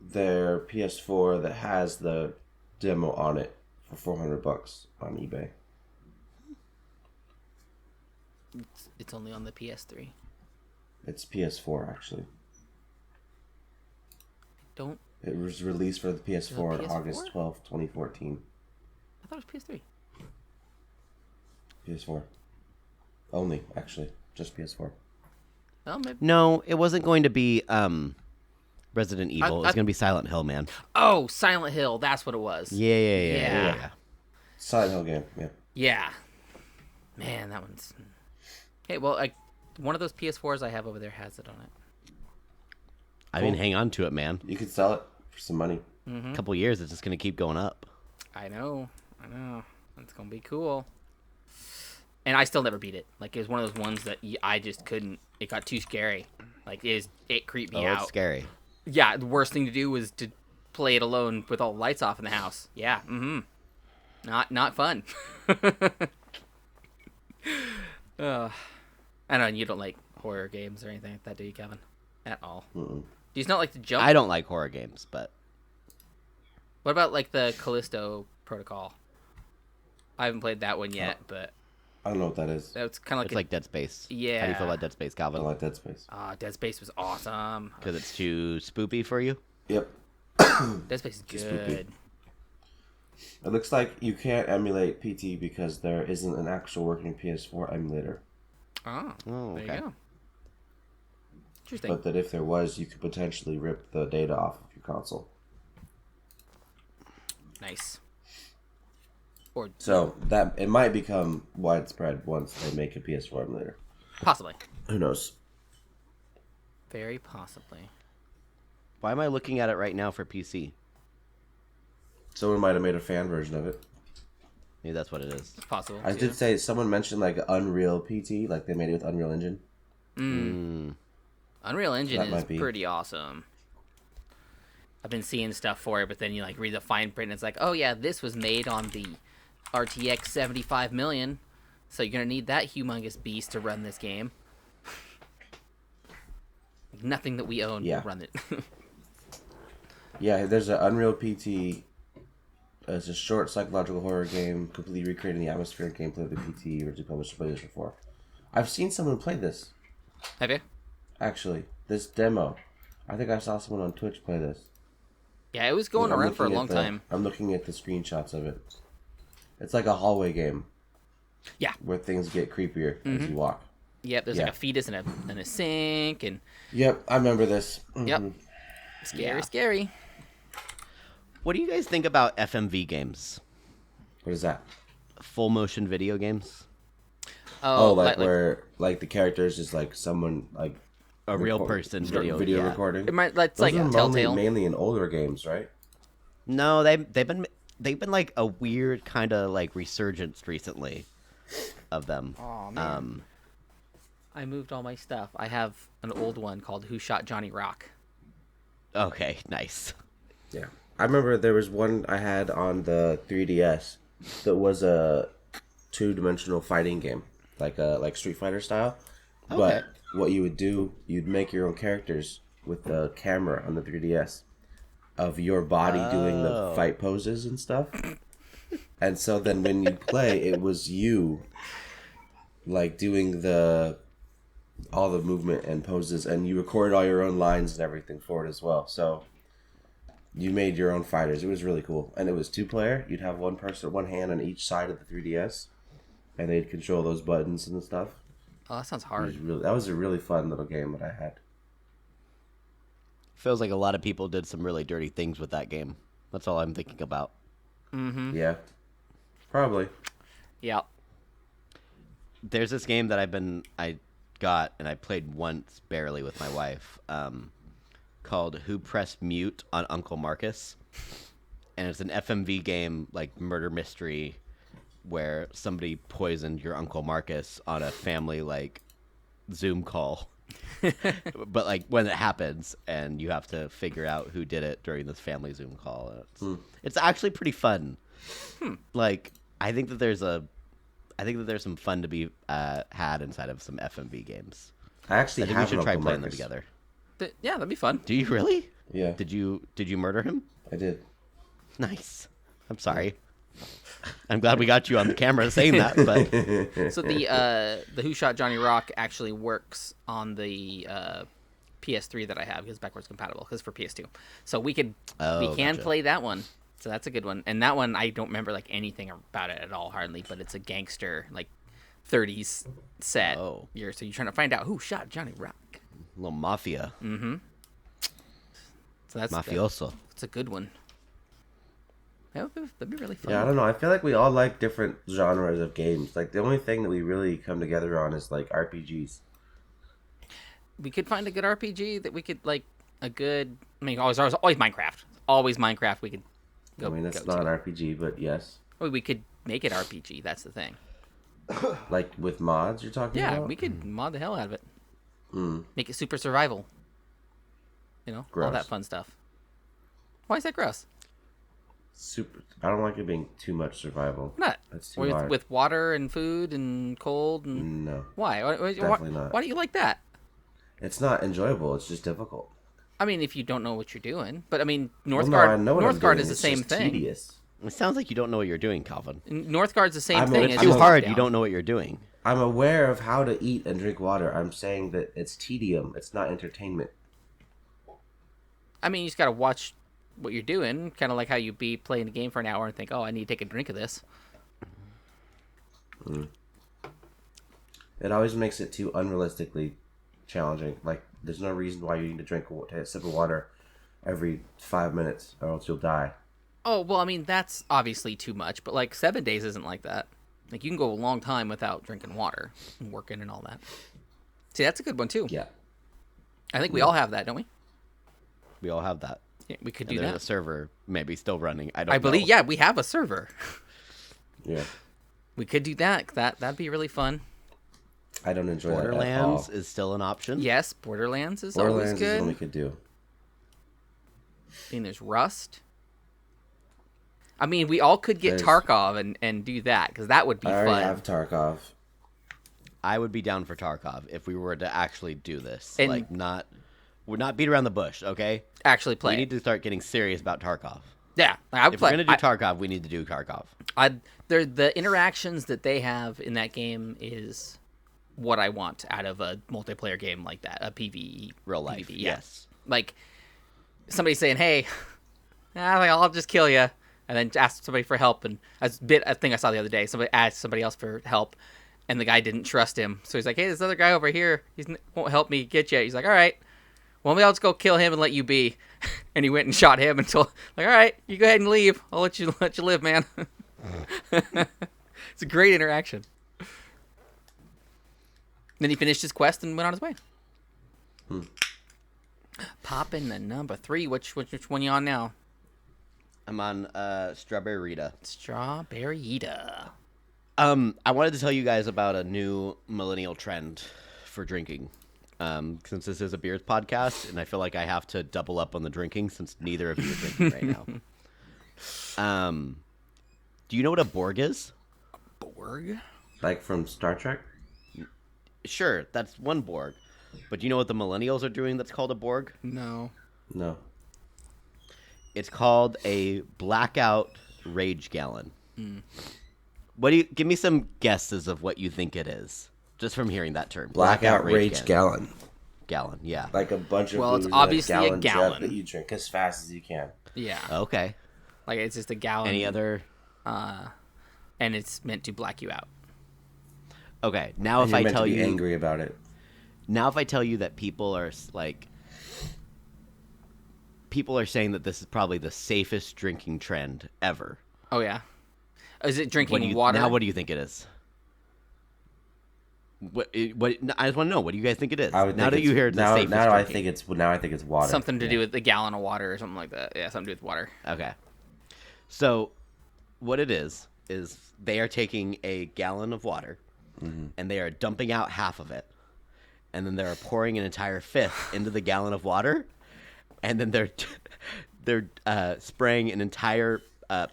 their PS4 that has the demo on it for $400 on eBay. It's only on the PS3. It's PS4 actually. Don't. It was released for the PS4 on PS4? August 12th, 2014. I thought it was PS3. PS4. Only, actually. Just PS4. Oh, maybe. No, it wasn't going to be Resident Evil. It was I- going to be Silent Hill, man. Oh, Silent Hill. That's what it was. Yeah. Silent Hill game, yeah. Yeah. Man, that one's. Hey, well, one of those PS4s I have over there has it on it. I mean, hang on to it, man. You could sell it for some money. A couple years, it's just going to keep going up. I know. It's gonna be cool. And I still never beat it. Like, it was one of those ones that I just couldn't. It got too scary. Like, it creeped me Oh, out. it's scary. Yeah, the worst thing to do was to play it alone with all the lights off in the house. Yeah, Not fun. I know, and you don't like horror games or anything like that, do you, Kevin? At all. Mm-mm. Do you not like to jump? I don't like horror games, but What about, like, the Callisto Protocol? I haven't played that one yet, but I don't know what that is. it's kind of it's like Dead Space. How do you Yeah. feel about Dead Space, I Calvin? don't like Dead Space. Dead Space was awesome. Because it's too spoopy for you? Yep. Dead Space is Just spoopy. good. It looks like you can't emulate PT because there isn't an actual working PS4 emulator. Oh, Oh, there okay. you go. Interesting. But that if there was, you could potentially rip the data off of your console. Nice. Or So that it might become widespread once they make a PS4 emulator. possibly. Who knows? Very possibly. Why am I looking at it right now for PC? Someone might have made a fan version of it. Maybe that's what it is. It's possible. I too. did say someone mentioned like Unreal PT, like they made it with Unreal Engine. Unreal Engine That is might be. pretty awesome. I've been seeing stuff for it, but then you like read the fine print and it's like, oh yeah, this was made on the RTX 75 million, so you're gonna need that humongous beast to run this game. Nothing that we own Yeah. will run it. Yeah, there's an Unreal PT. It's a short psychological horror game, completely recreating the atmosphere and gameplay of the PT, originally published by PlayStation 4. I've seen someone play this, Have you? actually. This demo. I think I saw someone on Twitch play this. Yeah, it was going I'm around for a looking at long time. I'm looking at the screenshots of it. It's like a hallway game Yeah. where things get creepier as you walk. Yep. There's Yeah. like a fetus and a sink and Yep, I remember this. yep. Mhm. Scary, Yeah. scary. What do you guys think about FMV games? What is that? Full motion video games? Oh, like where like the characters is like someone like A real person video. yeah. recording. That's Those like are a mainly, Telltale. mainly in older games, right? No, they've been like a weird kind of like resurgence recently of them. Aw, man. I moved all my stuff. I have an old one called Who Shot Johnny Rock. Okay, nice. Yeah. I remember there was one I had on the 3DS that was a two-dimensional fighting game, like Street Fighter style. Okay. But what you would do, you'd make your own characters with the camera on the 3DS of your body doing the Oh. fight poses and stuff. And so then when you play, it was you like doing all the movement and poses, and you recorded all your own lines and everything for it as well. So you made your own fighters. It was really cool. And it was 2-player. You'd have one person, one hand on each side of the 3DS, and they'd control those buttons and stuff. Oh, that sounds It hard. was that was a really fun little game that I had. Feels like a lot of people did some really dirty things with that game. That's all I'm thinking about. Mm-hmm. Yeah. Probably. Yeah. There's this game that I got and I played once barely with my wife, called Who Pressed Mute on Uncle Marcus, and it's an FMV game, like murder mystery, where somebody poisoned your Uncle Marcus on a family like Zoom call. But like when it happens, and you have to figure out who did it during this family Zoom call. It's actually pretty fun. Like I think that there's some fun to be had inside of some FMV games. I actually I think we have should an try Uncle playing Marcus. them together. Yeah, that'd be fun. Do you really? Yeah. Did you murder him? I did. Nice. I'm sorry. I'm glad we got you on the camera saying that, but So the Who Shot Johnny Rock actually works on the PS3 that I have because backwards compatible because for PS2. So we can gotcha. play that one. So that's a good one. And that one I don't remember like anything about it at all hardly, but it's a gangster like 30s set. Oh. So you're trying to find out who shot Johnny Rock. a little mafia. So that's Mafioso. That's a good one. That'd be really fun. Yeah, I don't know. I feel like we all like different genres of games. Like the only thing that we really come together on is like RPGs. We could find a good RPG that we could like a good. I mean, always Minecraft. Always Minecraft. We could go. I mean, it's go not to. an RPG, but yes. Well, we could make it RPG. That's the thing. Like with mods, you're talking Yeah, about? we could mod the hell out of it. Mm. Make it super survival. You know, all Gross. that fun stuff. Why is that gross? Super. I don't like it being too much survival. Not That's too hard. with water and food and cold and No, why? definitely not. Why do you like that? it's not enjoyable. It's just difficult. I mean, if you don't know what you're doing, but I mean, Well, Northgard. no, I know what I'm Northgard doing. is the It's same just thing. Tedious. It sounds like you don't know what you're doing, Calvin. Northgard's the same I'm thing. a- It's Too just hard. down. You don't know what you're doing. I'm aware of how to eat and drink water. I'm saying that it's tedium. It's not entertainment. I mean, you just gotta watch what you're doing, kind of like how you be playing the game for an hour and think, "Oh, I need to take a drink of this." It always makes it too unrealistically challenging. Like, there's no reason why you need to drink a sip of water every 5 minutes, or else you'll die. Oh well, I mean that's obviously too much, but like 7 days isn't like that. Like you can go a long time without drinking water and working and all that. See, that's a good one too. Yeah. I think we all have that, don't we? We all have that. Yeah, we could And do there's that. a server maybe still running. I don't I believe, know. yeah, we have a server. Yeah. We could do that. That'd be really fun. I don't enjoy that at Borderlands all. is still an option. Yes, Borderlands is Borderlands always is one we good. could do. And there's Rust. I mean, we all could get There's- Tarkov and do that because that would be I already fun. have Tarkov. I would be down for Tarkov if we were to actually do this. And- Like we're not beat around the bush, okay? Actually play. We need to start getting serious about Tarkov. Yeah, I would If play. we're gonna do Tarkov, we need to do Tarkov. The interactions that they have in that game is what I want out of a multiplayer game like that, a PvE, Real life, PvP, yeah. yes. Like somebody saying, "Hey, I'll just kill you," and then ask somebody for help. And a thing I saw the other day, somebody asked somebody else for help, and the guy didn't trust him, so he's like, "Hey, this other guy over here, won't help me get you." He's like, "All right, well, maybe I'll just go kill him and let you be." And he went and shot him until, like, "All right, you go ahead and leave. I'll let you live, man." It's a great interaction. Then he finished his quest and went on his way. Popping the number 3. Which one you on now? I'm on Strawberry Rita. Strawberry Ida. I wanted to tell you guys about a new millennial trend for drinking. Since this is a beers podcast, and I feel like I have to double up on the drinking since neither of you are drinking right now. Do you know what a Borg is? Borg? Like from Star Trek? Sure, that's one Borg. But do you know what the millennials are doing that's called a Borg? No. No. It's called a blackout rage gallon. What do you give me some guesses of what you think it is? Just from hearing that term. Blackout Rage Gallon. Gallon, yeah. Like a bunch of Well, it's booze in obviously a a gallon gallon. jug that you drink as fast as you can. Yeah. Okay. Like it's just a gallon. Any other? And it's meant to black you out. Okay. Now And if you're I meant tell to be you angry about it. Now, if I tell you that people are saying that this is probably the safest drinking trend ever. Oh yeah. Is it What drinking do you, water? Now, what do you think it is? What? I just want to know. What do you guys think it is? I would Now think that it's- you hear the now, safest now I drinking. think it's water. Something to do with a gallon of water or something like that. Yeah, something to do with water. Okay. So, what it is they are taking a gallon of water and they are dumping out half of it. And then they're pouring an entire fifth into the gallon of water. And then they're spraying an entire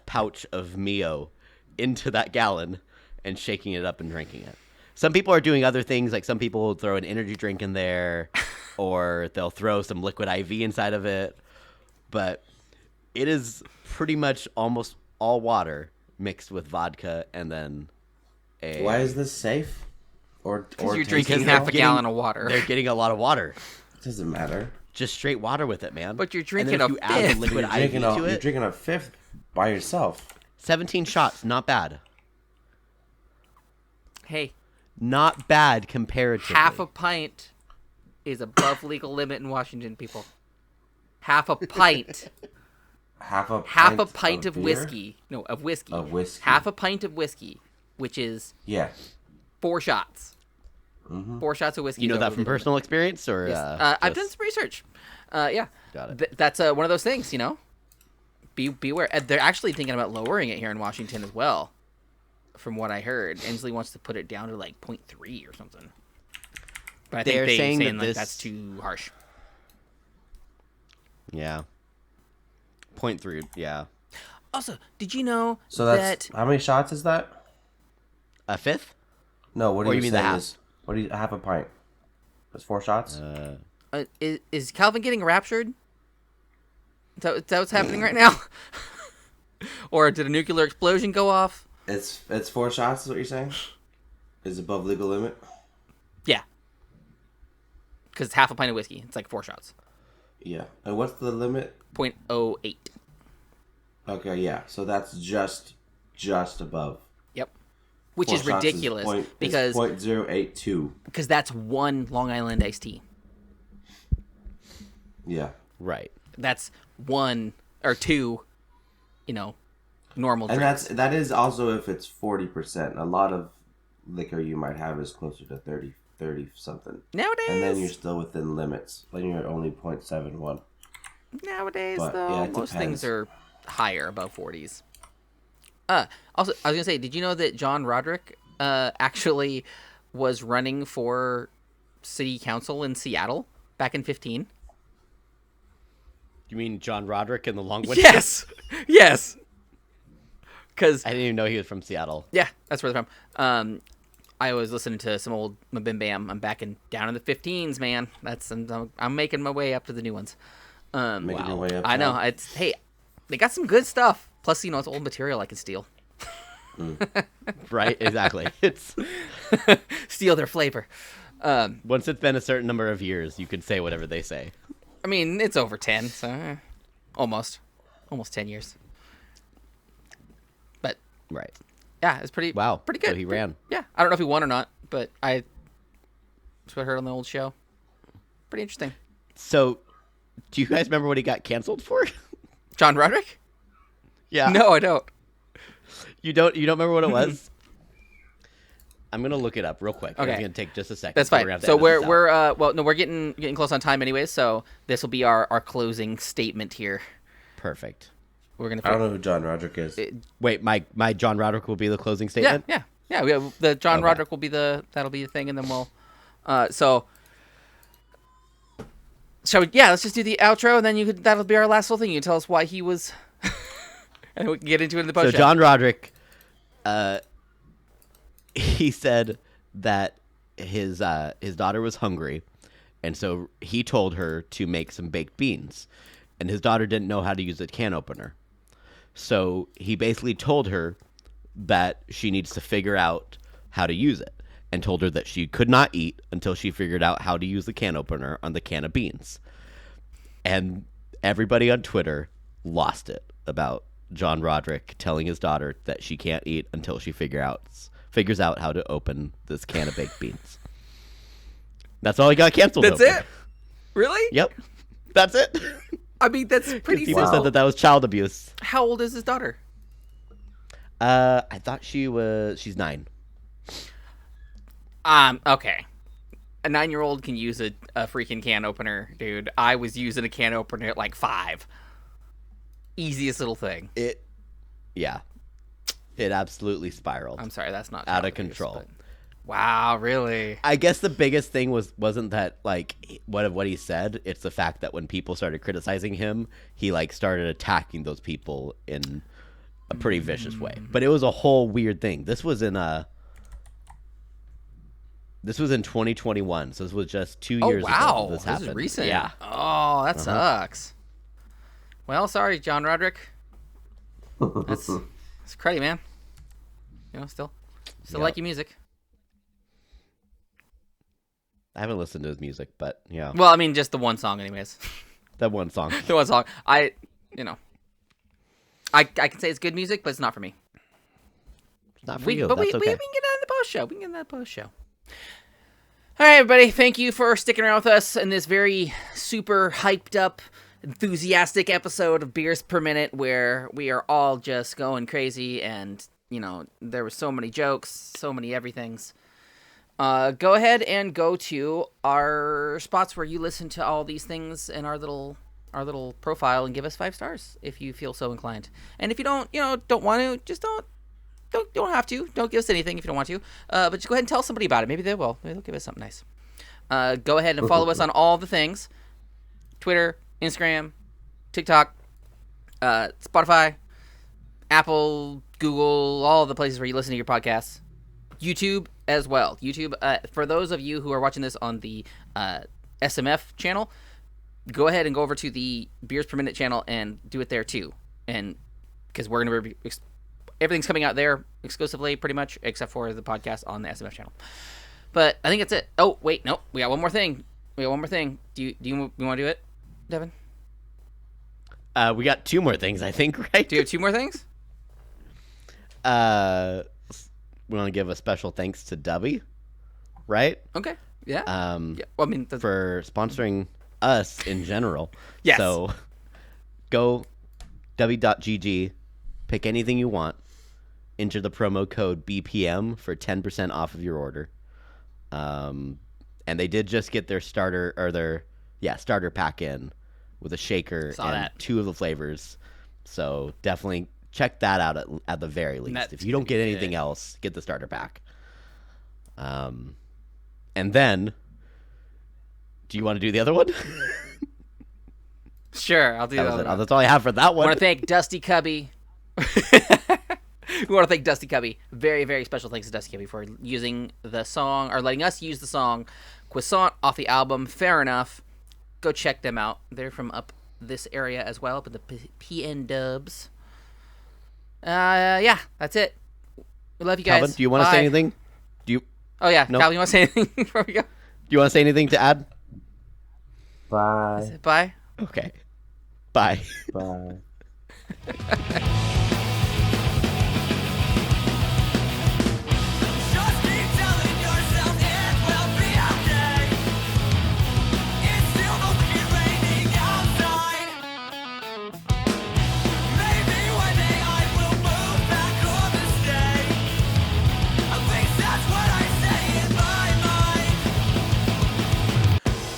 pouch of Mio into that gallon and shaking it up and drinking it. Some people are doing other things. Like some people will throw an energy drink in there or they'll throw some liquid IV inside of it. But it is pretty much almost all water mixed with vodka and then a... Why is this safe? Or Because you're tasty? drinking they're half a getting- gallon of water. They're getting a lot of water. It doesn't matter. Just straight water with it, man. But you're And then drinking if a you add the fifth. liquid You're IV to you're it, drinking a fifth by yourself. 17 shots, not bad. Hey, Not bad comparatively. half a pint is above legal limit in Washington, people. Half a pint. Half a pint of beer? whiskey. No, of whiskey. Of whiskey. Half a pint of whiskey, which is Yeah. 4 shots. 4 shots of whiskey. You know is that over from legal limit. personal experience, or Yes. I've done just- some research. Yeah. Got it. That's one of those things, you know. Beware. They're actually thinking about lowering it here in Washington as well, from what I heard. Inslee wants to put it down to like 0.3 or something. But I think They're they're saying saying that like this- that's too harsh. Yeah. 0.3. Yeah. Also, did you know So that's how many shots is that? A fifth? No, what Or do you you mean the saying half? is half a pint? That's 4 shots? is Calvin getting raptured? Is that what's happening right now? Or did a nuclear explosion go off? It's 4 shots is what you're saying? Is above legal limit? Yeah. Because it's half a pint of whiskey. It's like 4 shots. Yeah. And what's the limit? 0.08. Okay, yeah. So that's just above. Yep. Which 4 is shots ridiculous because because 0.082. that's one Long Island iced tea. Yeah. Right. That's 1 or 2, normal And drinks. that is also if it's 40%. A lot of liquor you might have is closer to 30 something. Nowadays, And then you're still within limits. Then you're at only 0.71. Nowadays, But, though, yeah, it most things depends. are higher, above 40s. Also, I was gonna say, did you know that John Roderick actually was running for city council in Seattle back in 2015? You mean John Roderick in the Long Winter? Yes, yes. Because I didn't even know he was from Seattle. yeah, that's where they're from. I was listening to some old Mabim Bam. I'm down in the 15s, man. I'm making my way up to the new ones. Making your way up. I know. Hey, they got some good stuff. Plus, it's old material I can steal. Right? Exactly. It's Steal their flavor. once it's been a certain number of years, you can say whatever they say. I mean, it's over 10, so almost 10 years. But Right. yeah, it's pretty Wow. pretty good. So he ran. Yeah, I don't know if he won or not, but that's what I heard on the old show. Pretty interesting. So, do you guys remember what he got canceled for? John Roderick? Yeah. No, I don't. You don't remember what it was? I'm gonna look it up real quick. Okay. It's gonna take just a second. That's We're fine. gonna have to So edit this out. we're getting close on time anyways, so this will be our closing statement here. Perfect. We're gonna I don't know who John Roderick is. Wait, my John Roderick will be the closing yeah, statement. the John Okay. Roderick will be that'll be the thing, and then we'll so let's just do the outro, and then that'll be our last little thing. You can tell us why he was and we can get into it in the post. So John Roderick, he said that his daughter was hungry, and so he told her to make some baked beans, and his daughter didn't know how to use a can opener, so he basically told her that she needs to figure out how to use it, and told her that she could not eat until she figured out how to use the can opener on the can of beans. And everybody on Twitter lost it about John Roderick telling his daughter that she can't eat until she figures out how to open this can of baked beans. That's all he got canceled That's over. it? Really? Yep. That's it. I mean, that's pretty People simple. said that was child abuse. How old is his daughter? I thought she's 9. Okay. A 9-year-old can use a freaking can opener, dude. I was using a can opener at like 5. Easiest little thing. Yeah. It absolutely spiraled. I'm sorry, that's not out of child abuse, control. but- Wow, really? I guess the biggest thing wasn't that like what he said. It's the fact that when people started criticizing him, he like started attacking those people in a pretty vicious way. But it was a whole weird thing. This was in 2021, so this was just 2 years wow. ago. This This happened. is recent. Yeah. Oh, that sucks. Well, sorry, John Roderick. That's cruddy, man. You know, still like your music. I haven't listened to his music, but yeah, Well, I mean, just the one song, anyways. that one song. The one song. I can say it's good music, but it's not for me. It's not for you. But That's we okay. can get that in the post show. We can get that in the post show. All right, everybody. Thank you for sticking around with us in this very super hyped up, enthusiastic episode of Beers Per Minute, where we are all just going crazy, and there were so many jokes, so many everythings. Go ahead and go to our spots where you listen to all these things in our little profile and give us 5 stars if you feel so inclined. And if you don't want to, just don't have to. Don't give us anything if you don't want to. But just go ahead and tell somebody about it. Maybe they will. Maybe they'll give us something nice. Go ahead and follow us on all the things: Twitter, Instagram, TikTok, Spotify, Apple, Google, all the places where you listen to your podcasts. YouTube as well. YouTube, for those of you who are watching this on the SMF channel, go ahead and go over to the Beers Per Minute channel and do it there too. And because we're going to be everything's coming out there exclusively, pretty much, except for the podcast on the SMF channel. But I think that's it. Oh wait, no, we got one more thing. Do you want to do it, Devin? We got 2 more things, I think, right? Do you have 2 more things? We want to give a special thanks to Dubby, right? Okay. Yeah. Yeah. Well, I mean, for sponsoring us in general. Yes. So go w.gg, pick anything you want, enter the promo code BPM for 10% off of your order. And they did just get their starter pack in with a shaker Saw and that. 2 of the flavors. So definitely check that out at the very least. That's If you don't get gonna be anything good. else, get the starter pack. And then, do you want to do the other one? Sure, I'll do that. That's all I have for that I one. want to thank Dusty Cubby. We want to thank Dusty Cubby. Very, very special thanks to Dusty Cubby for using the song, or letting us use the song Croissant off the album Fair Enough. Go check them out. They're from up this area as well, up in the PN Dubs. Yeah, that's it. We love you guys. Calvin, do you want to say Bye. anything? Oh, yeah. Nope. Calvin, you want to say anything before we go? Do you want to say anything to add? Bye. Bye. Okay. Bye. Bye. Just keep telling yourself it will be okay. It's still only raining outside. Maybe one day I will move back home and stay. At least that's what I say in my mind.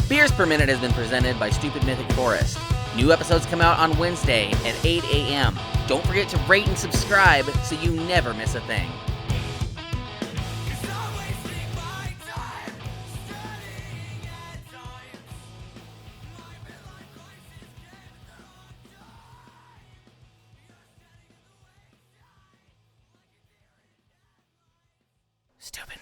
Beers Per Minute has been presented by Stupid Mythic Forest. New episodes come out on Wednesday at 8 a.m. Don't forget to rate and subscribe so you never miss a thing. 'Cause I'm wasting my time studying at times. My midlife crisis Stupid